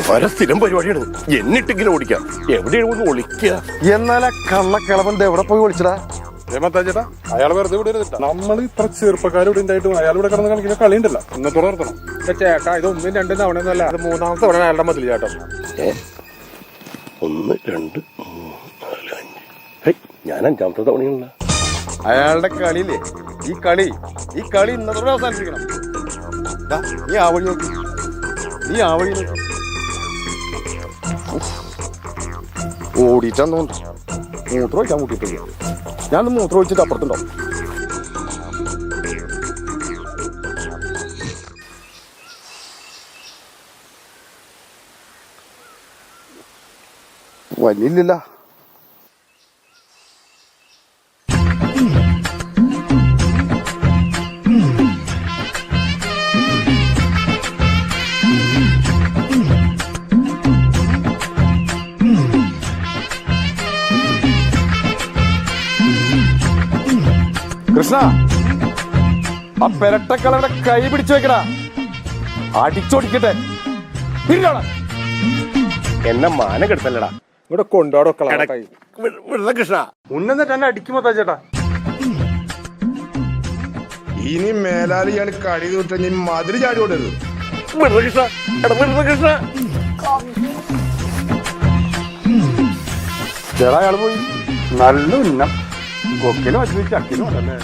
അവരെ സ്ഥിരം പരിപാടിയാണ്. എന്നിട്ടെങ്കിലും ഓടിക്കാം. എവിടെയാണ് ഒളിക്കുക? എന്നാലാ കള്ളക്കിളവൻ എവിടെ പോയി വിളിച്ചടാ? ചേട്ടാ അയാൾ വെറുതെ വിടരുത്. നമ്മൾ ഇത്ര ചെറുപ്പക്കാരോട് ഉണ്ടായിട്ടും അയാൾ ഇവിടെ കിടന്ന് കളിക്കുന്ന കളി ഉണ്ടല്ലോ, ഇന്നത്തോടെ നിർത്തണം. ചേട്ടാ ഇത് 1, 2 തവണയൊന്നുമല്ല, അത് 3ാമത്തെ തവണ അയാളുടെ മതിൽ ചേട്ടൻ. 1, 2, 3, 4, 5. ഞാൻ 5ാമത്തെ തവണയുള്ള അയാളുടെ കളിയില്ലേ ഈ കളി ഇന്നത്തോടെ അവസാനിപ്പിക്കണം. നീ ആ വഴി നോക്കി. ഓടിച്ചാന്ന് തോന്നുന്നു. മൂത്രം ഒഴിക്കാൻ കൂട്ടിയിട്ടില്ല. ഞാനൊന്ന് മൂത്രം ഒഴിച്ചിട്ട് അപ്പുറത്തുണ്ടാവും. വലിയില്ല. കൃഷ്ണ, ആ പെരട്ടക്കളയുടെ കൈ പിടിച്ചു വെക്കടാ, അടിച്ചോടിക്കട്ടെ. എന്നെ മാന കെടുത്തല്ലടാ. ഇവിടെ കൊണ്ടാടൊക്കെ കൃഷ്ണ മുന്നെന്നിട്ട് എന്നെ അടിക്കുമ്പോ ചേട്ടാ. ഇനി മേലാലി ഇയാൾ കളി തൊട്ട് നീ മതില് ചാടി കൊണ്ടത്. കൃഷ്ണ ചേടാ അയാൾ പോയി. നല്ല ഉന്നം. കൊക്കിന് വെച്ച് ചക്കിനും ഉണ്ടല്ലേ.